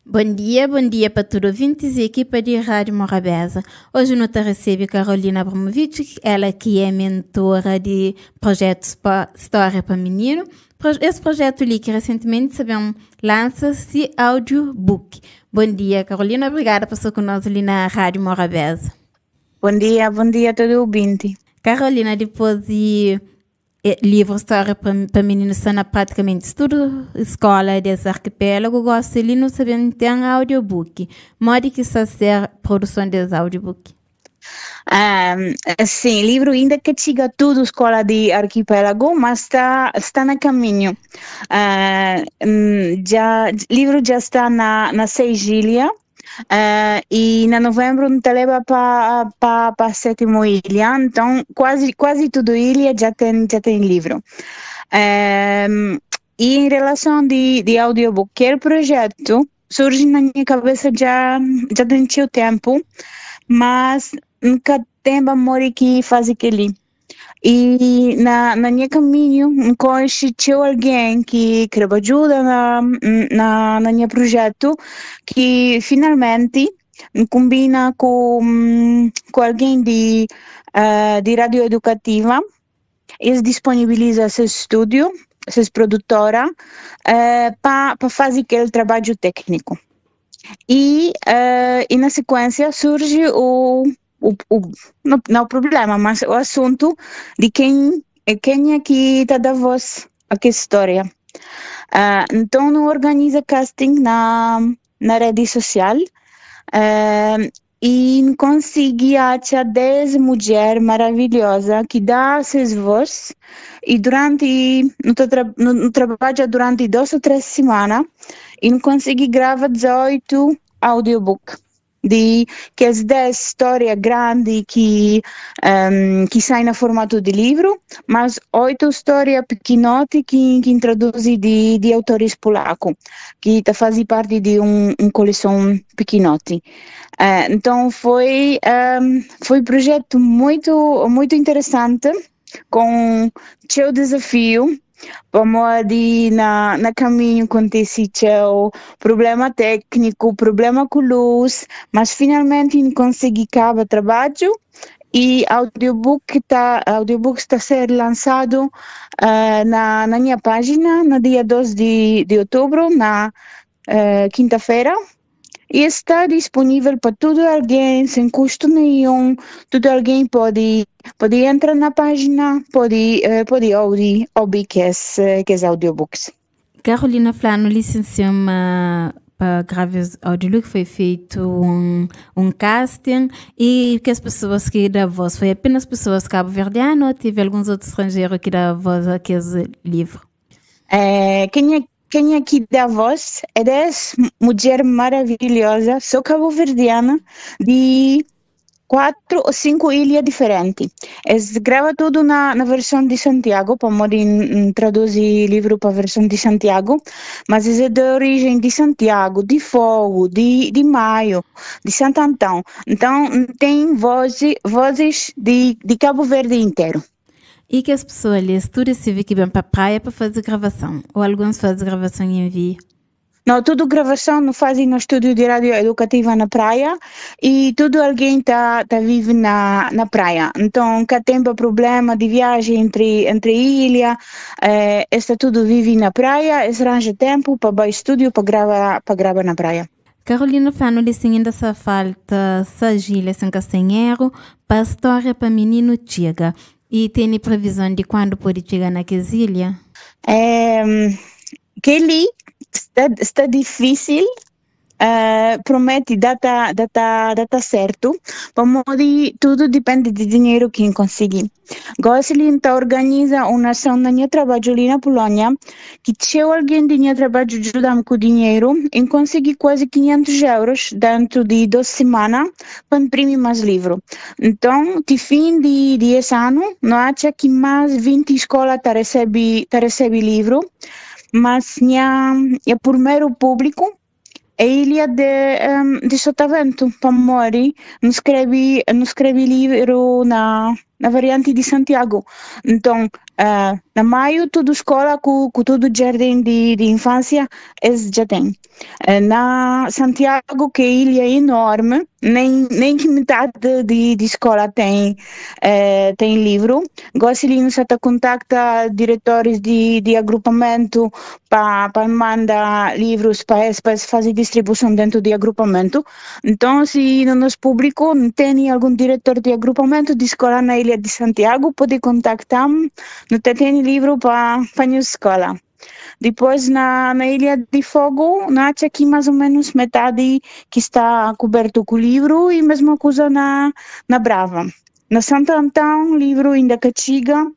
Bom dia para todos os ouvintes e equipa de Rádio Morabeza. Hoje nós recebemos Carolina Abramovic, ela que é mentora de projeto História para Menino. Esse projeto ali que recentemente sabemos lança-se audiobook. Bom dia, Carolina. Obrigada por estar conosco ali na Rádio Morabeza. Bom dia a todo ouvinte. Carolina, depois de livro História para Meninos está praticamente tudo escola desse arquipélago, gosto de não saber tem audiobook. Modo que está ser produção desse audiobook? Sim, livro ainda que chega tudo escola de arquipélago, mas está no caminho. Livro já está na Seis-Ilhas. E na novembro não te leva para sétimo ilha, então quase tudo ilha já tem livro. E em relação de audiobook, que é o projeto surge na minha cabeça já tem seu tempo, mas nunca tem amor que faz aquele. E na minha caminho, conheci alguém que queria ajuda na minha projeto, que finalmente combina com alguém de rádio educativa. Eles disponibilizam seu estúdio, sua produtora, para fazer aquele trabalho técnico. E na sequência surge não o problema, mas o assunto de quem é que está da voz a que história. Então, não organiza casting na rede social e consegui achar 10 mulheres maravilhosas que dão suas vozes e no trabalho durante 2 ou 3 semanas e consegui gravar 18 audiobooks. Que as 10 histórias grandes que saem no formato de livro, mas 8 histórias pequenotas que introduzem de autores polacos, que fazem parte de uma coleção pequenote. Então foi um projeto muito interessante, com seu desafio. Vamos na caminho acontece o problema técnico, problema com luz, mas finalmente consegui acabar o trabalho e audiobook está a ser lançado na minha página no dia 2 de outubro, na quinta-feira. E está disponível para todo alguém, sem custo nenhum. Todo alguém pode entrar na página, pode ouvir que é audiobooks. Carolina Flano licenciou-me para gravar audiobook, foi feito um casting e que as pessoas que dão voz, foi apenas pessoas cabo-verdianas ou teve alguns outros estrangeiros que dão voz a aquele livro? Quem aqui dá voz é 10 mulheres maravilhosas, sou cabo-verdiana, de 4 ou 5 ilhas diferentes. Eles gravam tudo na versão de Santiago, para poder traduzir livro para a versão de Santiago, mas é de origem de Santiago, de Fogo, de Maio, de Santo Antão. Então, tem vozes de Cabo Verde inteiro. E que as pessoas ali estudam se vê que vêm para a praia para fazer gravação? Ou alguns fazem gravação em envio? Não, tudo gravação não fazem no estúdio de rádio educativa na praia e tudo alguém vive na praia. Então, cá tem problema de viagem entre ilhas, está tudo vive na praia, arranja tempo para ir ao estúdio para gravar na praia. Carolina Flano disse ainda essa falta sagilha sem castanheiro para a história para menino chega. E tem previsão de quando pode chegar na ilha? Kelly está difícil, promete data certo, tudo depende de dinheiro que conseguir. Gosling organiza uma ação na minha trabalho ali na Polônia, que se alguém de minha trabalho ajuda-me com dinheiro, e consegui quase 500 euros dentro de 2 semanas para imprimir mais livros. Então, de fim de esse ano, não acha que mais 20 escolas recebe livro, mas o primeiro público é a ilha de Sotavento, para morrer. Não escrevi livro na na variante de Santiago. Então, na maio, toda escola com todo jardim de infância, já tem. Na Santiago, que a ilha é enorme, nem que metade de escola tem livro. Gosselino já contacta diretores de agrupamento para mandar livros para fazer distribuição dentro de agrupamento. Então, se no nosso público tem algum diretor de agrupamento de escola na ilha de Santiago, pode contactar-me. Não tem livro para a nossa escola. Depois, na Ilha de Fogo, acho aqui mais ou menos metade que está coberto com livro e mesma coisa na Brava. Na Santo Antão, livro ainda que chega.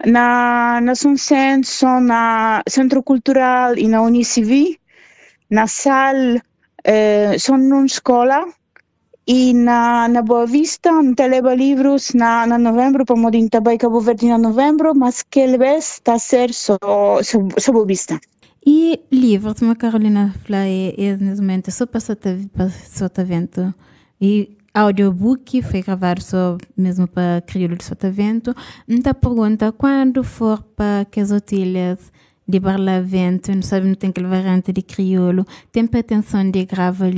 Na São Centro, só na Centro Cultural e na Unicivi. Na Sal, só numa escola. E na Boa Vista, não te leva livros na novembro, para modir também Cabo Verde na novembro, mas que vez está a ser só Boa Vista. E livros, como a Carolina falou, nesse momento só para Sotavento. E audiobook foi gravado só mesmo para crioulo de Sotavento. Então pergunta, quando for para as hotelhas de Barlavento, não sabe, não tem aquela variante de crioulo, tem pretensão de gravar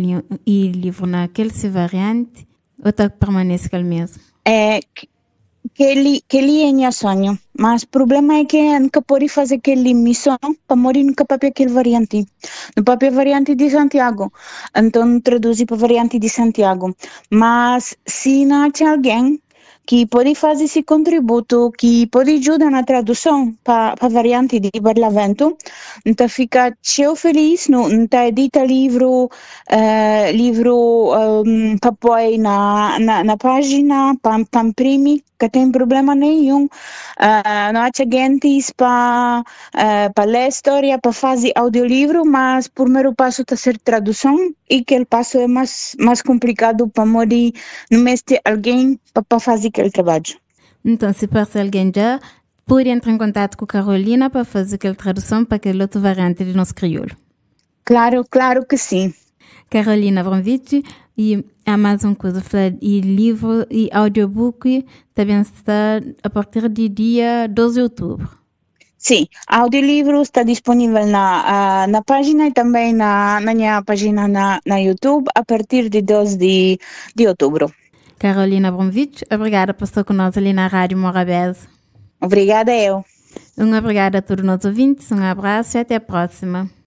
e livro naquele variante ou está permanece aquele mesmo? Que ele é meu sonho, mas o problema é que nunca pode fazer aquele missão para morir nunca papel aquele variante. No papel variante de Santiago, então traduz para variante de Santiago. Mas se não há alguém que pode fazer esse contributo, que pode ajudar na tradução para a variante de Barlavento, então fica cheio feliz, não edita livro para pôr na página, para imprimir, que tem problema nenhum. Não há gente para ler história, para fazer audiolivro, mas o primeiro passo está a ser tradução e aquele passo é mais complicado para morir no mês de alguém para fazer aquele trabalho. Então, se passa alguém já, pode entrar em contato com a Carolina para fazer aquela tradução para aquele outro variante de nosso crioulo. Claro que sim. Carolina Abramovic, e há mais uma coisa, e livro e audiobook também está a partir do dia 12 de outubro. Sim, audiolivro está disponível na página e também na minha página na YouTube a partir de 12 de outubro. Carolina Abramovic, obrigada por estar conosco ali na Rádio Morabeza. Obrigada eu. Obrigada a todos os nossos ouvintes, um abraço e até a próxima.